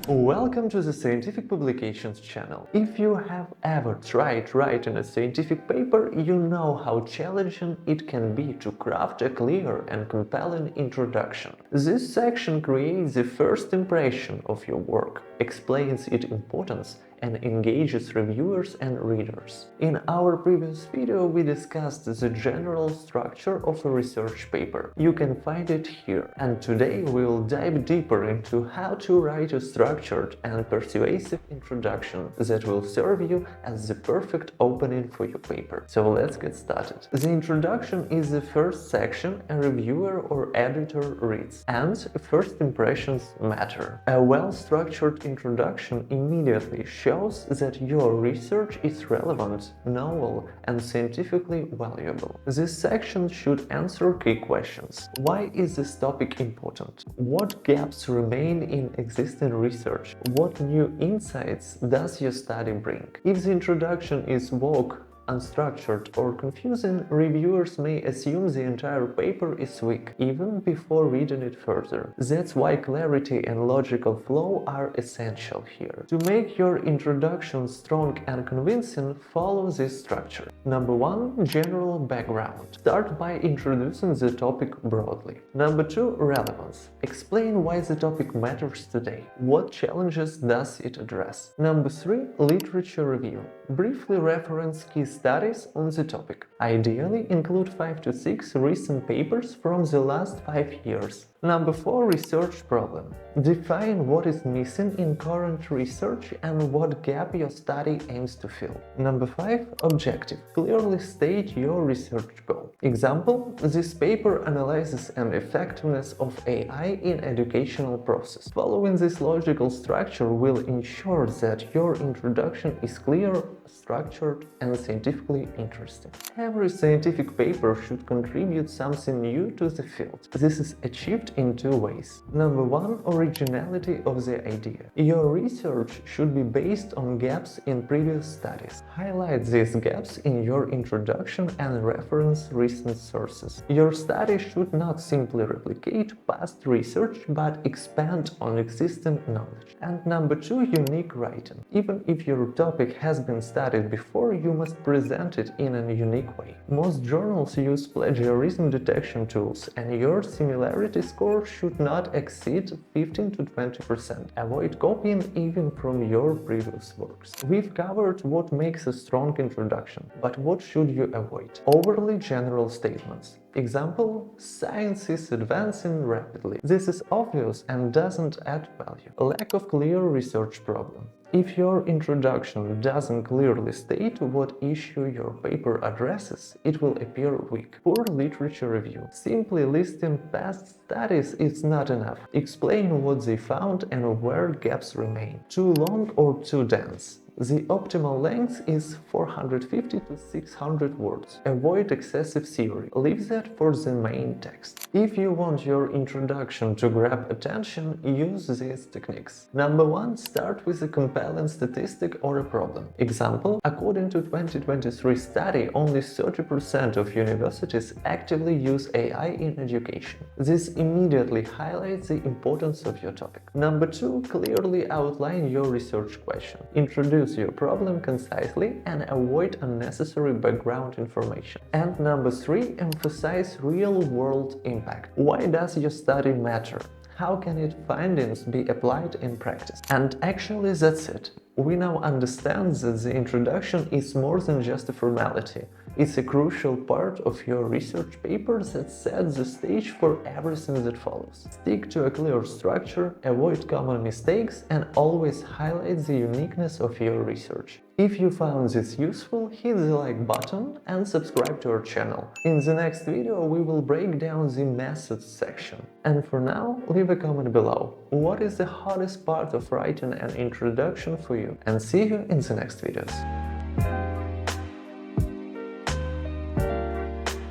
Welcome to the Scientific Publications channel. If you have ever tried writing a scientific paper, you know how challenging it can be to craft a clear and compelling introduction. This section creates the first impression of your work, explains its importance, and engages reviewers and readers. In our previous video, we discussed the general structure of a research paper. You can find it here. And today we'll dive deeper into how to write a structured and persuasive introduction that will serve you as the perfect opening for your paper. So let's get started. The introduction is the first section a reviewer or editor reads, and first impressions matter. A well-structured introduction immediately shows that your research is relevant, novel, and scientifically valuable. This section should answer key questions. Why is this topic important? What gaps remain in existing research? What new insights does your study bring? If the introduction is vague, unstructured, or confusing, reviewers may assume the entire paper is weak, even before reading it further. That's why clarity and logical flow are essential here. To make your introduction strong and convincing, follow this structure. Number 1. General background. Start by introducing the topic broadly. Number 2. Relevance. Explain why the topic matters today. What challenges does it address? Number 3. Literature review. Briefly reference key studies on the topic. Ideally, include 5 to 6 recent papers from the last 5 years. Number 4. Research problem. Define what is missing in current research and what gap your study aims to fill. Number 5. Objective. Clearly state your research goal. Example, this paper analyzes an effectiveness of AI in educational process. Following this logical structure will ensure that your introduction is clear, structured, and scientifically interesting. Every scientific paper should contribute something new to the field. This is achieved in 2 ways. Number 1. Originality of the idea. Your research should be based on gaps in previous studies. Highlight these gaps in your introduction and reference recent sources. Your study should not simply replicate past research but expand on existing knowledge. And number 2. Unique writing. Even if your topic has been studied before, you must present it in a unique way. Most journals use plagiarism detection tools, and your similarity score should not exceed 15 to 20%. Avoid copying even from your previous works. We've covered what makes a strong introduction, but what should you avoid? Overly general statements. Example, science is advancing rapidly. This is obvious and doesn't add value. Lack of clear research problem. If your introduction doesn't clearly state what issue your paper addresses, it will appear weak. Poor literature review. Simply listing past studies is not enough. Explain what they found and where gaps remain. Too long or too dense. The optimal length is 450 to 600 words. Avoid excessive theory. Leave that for the main text. If you want your introduction to grab attention, use these techniques. Number 1. Start with a compelling statistic or a problem. Example, according to 2023 study, only 30% of universities actively use AI in education. This immediately highlights the importance of your topic. Number 2. Clearly outline your research question. Introduce your problem concisely and avoid unnecessary background information. And number 3. Emphasize real-world impact. Why does your study matter? How can its findings be applied in practice? And actually that's it. We now understand that the introduction is more than just a formality. It's a crucial part of your research paper that sets the stage for everything that follows. Stick to a clear structure, avoid common mistakes, and always highlight the uniqueness of your research. If you found this useful, hit the like button and subscribe to our channel. In the next video we will break down the methods section. And for now, leave a comment below. What is the hardest part of writing an introduction for you? And see you in the next videos.